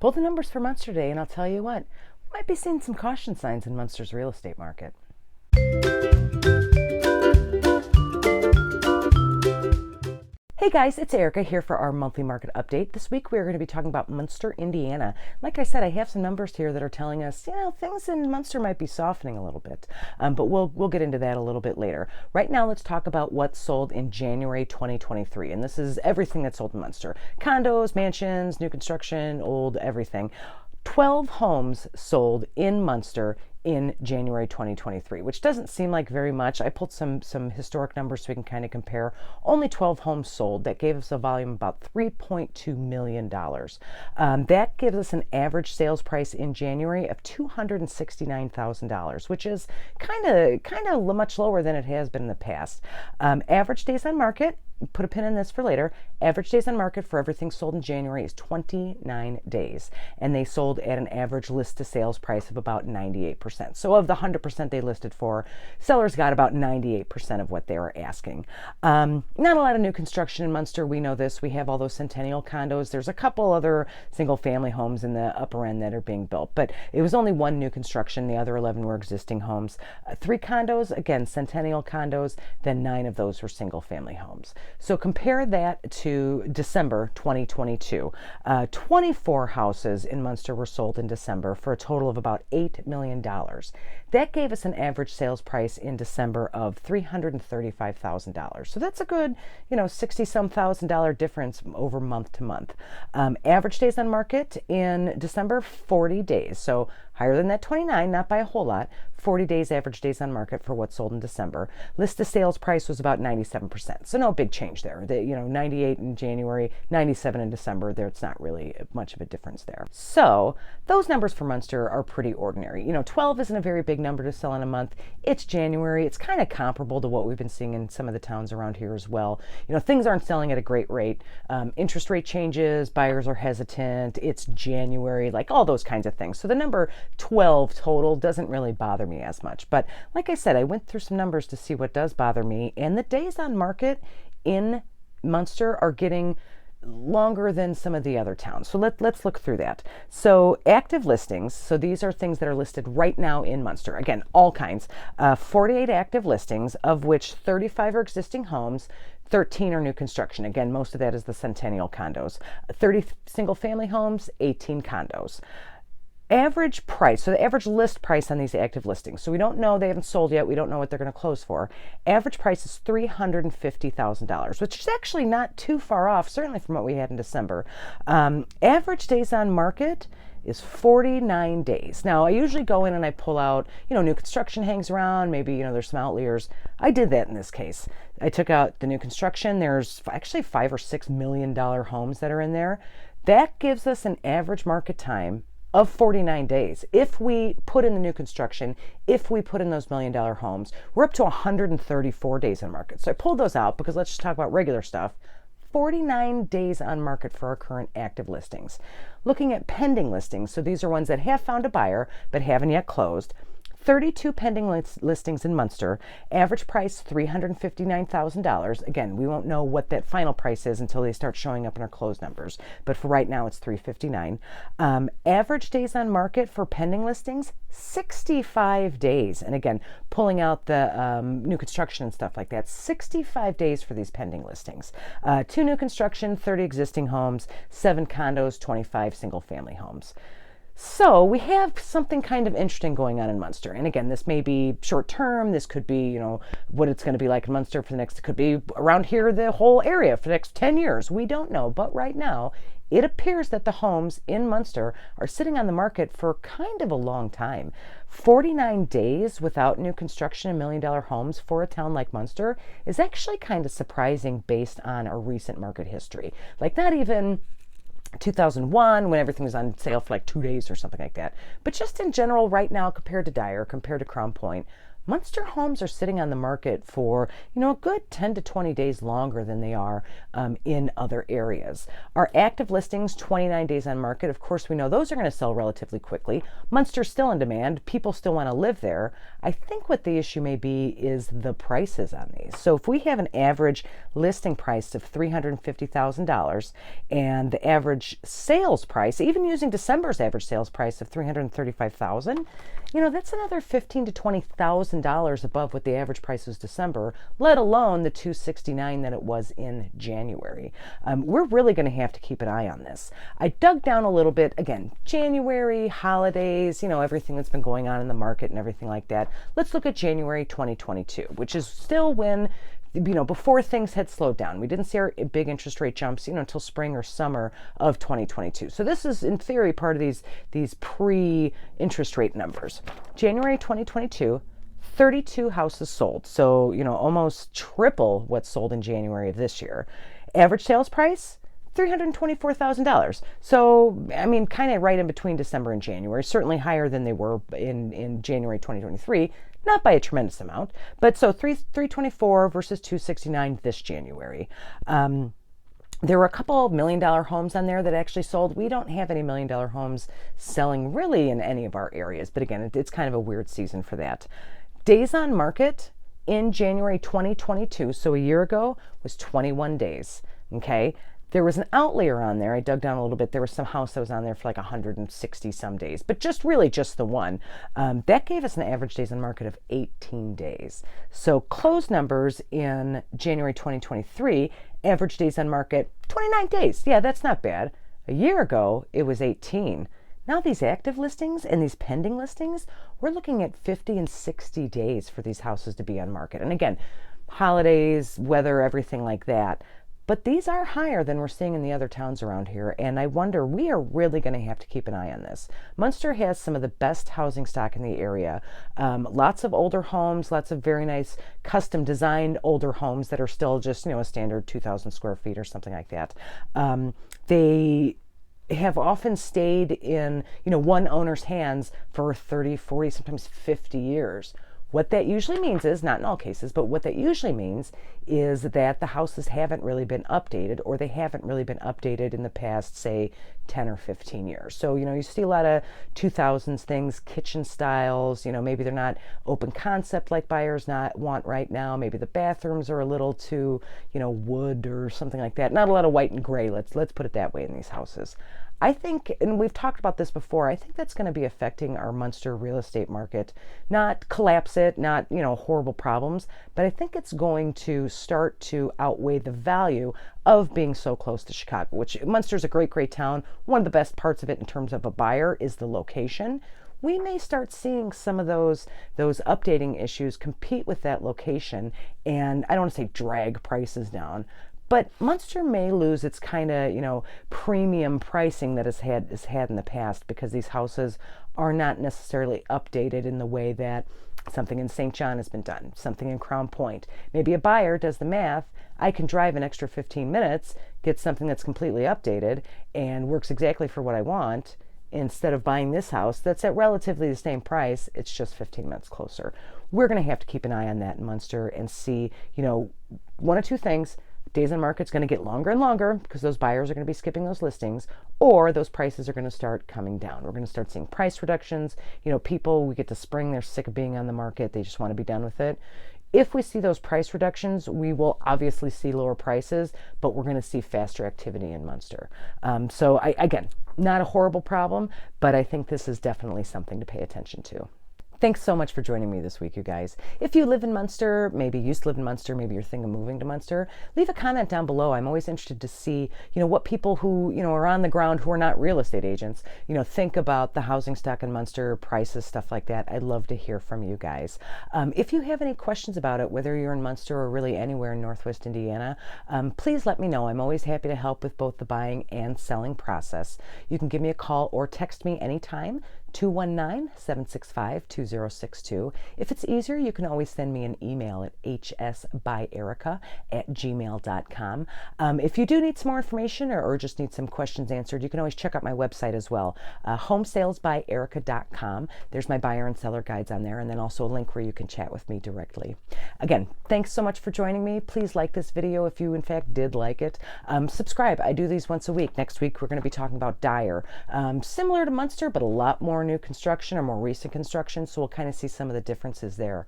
Pull the numbers for Munster today, and I'll tell you what, we might be seeing some caution signs in Munster's real estate market. Hey guys, it's Erica here for our monthly market update. This week we're going to be talking about Munster, Indiana. Like I said, I have some numbers here that are telling us, things in Munster might be softening a little bit, but we'll get into that a little bit later. Right now, let's talk about what sold in January 2023, and this is everything that sold in Munster: condos, mansions, new construction, old, everything. 12 homes sold in Munster in January 2023, which doesn't seem like very much. I pulled some historic numbers so we can kind of compare. Only 12 homes sold. That gave us a volume of about $3.2 million. That gives us an average sales price in January of $269,000, which is kind of much lower than it has been in the past. Average days on market, put a pin in this for later, average days on market for everything sold in January is 29 days, and they sold at an average list to sales price of about 98%. So of the 100% they listed for, sellers got about 98% of what they were asking. Not a lot of new construction in Munster. We know this. We have all those centennial condos. There's a couple other single family homes in the upper end that are being built, but it was only one new construction. The other 11 were existing homes. 3 condos, again, centennial condos, then 9 of those were single family homes. So compare that to December 2022. 24 houses in Munster were sold in December for a total of about $8 million. That gave us an average sales price in December of $335,000. So that's a good, $60-some thousand difference over month to month. Average days on market in December, 40 days. So higher than that 29, not by a whole lot. 40 days average days on market for what's sold in December. List to sales price was about 97%. So no big change there. 98 in January, 97 in December. It's not really much of a difference there. So those numbers for Munster are pretty ordinary. 12 isn't a very big number to sell in a month. It's January. It's kind of comparable to what we've been seeing in some of the towns around here as well. Things aren't selling at a great rate. Interest rate changes, buyers are hesitant. It's January, like all those kinds of things. So the number 12 total doesn't really bother me as much. But like I said, I went through some numbers to see what does bother me, and the days on market in Munster are getting longer than some of the other towns. So let's look through that. So active listings, so these are things that are listed right now in Munster. Again, all kinds. 48 active listings, of which 35 are existing homes, 13 are new construction. Again, most of that is the centennial condos. 30 single family homes, 18 condos. Average price, so the average list price on these active listings. So we don't know, they haven't sold yet. We don't know what they're going to close for. Average price is $350,000, which is actually not too far off, certainly from what we had in December. Average days on market is 49 days. Now, I usually go in and I pull out, new construction hangs around, maybe, there's some outliers. I did that in this case. I took out the new construction. There's actually $5 or $6 million homes that are in there. That gives us an average market time of 49 days. If we put in the new construction, if we put in those $1 million homes, we're up to 134 days on market. So I pulled those out because let's just talk about regular stuff. 49 days on market for our current active listings. Looking at pending listings, so these are ones that have found a buyer but haven't yet closed. 32 pending listings in Munster. Average price $359,000. Again, we won't know what that final price is until they start showing up in our closed numbers. But for right now, it's $359,000. Average days on market for pending listings, 65 days. And again, pulling out the new construction and stuff like that, 65 days for these pending listings. 2 new construction, 30 existing homes, 7 condos, 25 single family homes. So we have something kind of interesting going on in Munster. And again, this may be short term. This could be, what it's going to be like in Munster for the next, it could be around here, the whole area for the next 10 years. We don't know. But right now, it appears that the homes in Munster are sitting on the market for kind of a long time. 49 days without new construction and $1 million homes for a town like Munster is actually kind of surprising based on our recent market history. Like not even 2001 when everything was on sale for like 2 days or something like that. But just in general right now, compared to Dyer, compared to Crown Point, Munster homes are sitting on the market for, a good 10 to 20 days longer than they are in other areas. Our active listings, 29 days on market. Of course, we know those are going to sell relatively quickly. Munster's still in demand. People still want to live there. I think what the issue may be is the prices on these. So if we have an average listing price of $350,000 and the average sales price, even using December's average sales price of $335,000, that's another $15,000 to $20,000 above what the average price was December, let alone the $269,000 that it was in January. We're really going to have to keep an eye on this. I dug down a little bit, again, January, holidays, everything that's been going on in the market and everything like that. Let's look at January 2022, which is still when before things had slowed down. We didn't see our big interest rate jumps, until spring or summer of 2022. So this is, in theory, part of these pre-interest rate numbers. January 2022, 32 houses sold. So, almost triple what sold in January of this year. Average sales price, $324,000. So, kind of right in between December and January, certainly higher than they were in January 2023. Not by a tremendous amount, but so 324 versus 269 this January. There were a couple $1 million homes on there that actually sold. We don't have any $1 million homes selling really in any of our areas, but again, it's kind of a weird season for that. Days on market in January 2022, so a year ago, was 21 days. Okay. There was an outlier on there. I dug down a little bit. There was some house that was on there for like 160 some days, but just the one. That gave us an average days on market of 18 days. So closed numbers in January 2023, average days on market, 29 days. Yeah, that's not bad. A year ago, it was 18. Now these active listings and these pending listings, we're looking at 50 and 60 days for these houses to be on market. And again, holidays, weather, everything like that. But these are higher than we're seeing in the other towns around here, and I wonder, we are really going to have to keep an eye on this. Munster has some of the best housing stock in the area. Lots of older homes, lots of very nice custom designed older homes that are still just, a standard 2,000 square feet or something like that. They have often stayed in, one owner's hands for 30, 40, sometimes 50 years. What that usually means is, not in all cases, but what that usually means is that the houses haven't really been updated, or they haven't really been updated in the past, say, 10 or 15 years. So, you see a lot of 2000s things, kitchen styles, maybe they're not open concept like buyers want right now. Maybe the bathrooms are a little too, wood or something like that. Not a lot of white and gray, let's put it that way in these houses. I think, and we've talked about this before, I think that's going to be affecting our Munster real estate market. Not collapse it, not, horrible problems, but I think it's going to start to outweigh the value of being so close to Chicago, which Munster's a great, great town. One of the best parts of it in terms of a buyer is the location. We may start seeing some of those updating issues compete with that location, and I don't want to say drag prices down, but Munster may lose its kind of, premium pricing that it's had in the past, because these houses are not necessarily updated in the way that something in St. John has been done, something in Crown Point. Maybe a buyer does the math. I can drive an extra 15 minutes, get something that's completely updated and works exactly for what I want, instead of buying this house that's at relatively the same price. It's just 15 minutes closer. We're going to have to keep an eye on that in Munster and see, one of two things. Days on market's going to get longer and longer because those buyers are going to be skipping those listings, or those prices are going to start coming down. We're going to start seeing price reductions. People, we get to spring, they're sick of being on the market. They just want to be done with it. If we see those price reductions, we will obviously see lower prices, but we're going to see faster activity in Munster. So again, not a horrible problem, but I think this is definitely something to pay attention to. Thanks so much for joining me this week, you guys. If you live in Munster, maybe you used to live in Munster, maybe you're thinking of moving to Munster, leave a comment down below. I'm always interested to see, what people who, are on the ground who are not real estate agents, think about the housing stock in Munster, prices, stuff like that. I'd love to hear from you guys. If you have any questions about it, whether you're in Munster or really anywhere in Northwest Indiana, please let me know. I'm always happy to help with both the buying and selling process. You can give me a call or text me anytime. 219-765-2062. If it's easier, you can always send me an email at hsbyerica@gmail.com. If you do need some more information or just need some questions answered, you can always check out my website as well, homesalesbyerica.com. There's my buyer and seller guides on there, and then also a link where you can chat with me directly. Again, thanks so much for joining me. Please like this video if you in fact did like it. Subscribe. I do these once a week. Next week we're going to be talking about Dyer. Similar to Munster, but a lot more new construction or more recent construction, so we'll kind of see some of the differences there.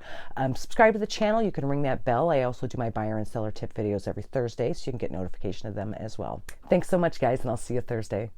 Subscribe to the channel. You can ring that bell. I also do my buyer and seller tip videos every Thursday, so you can get notification of them as well. Thanks so much, guys, and I'll see you Thursday.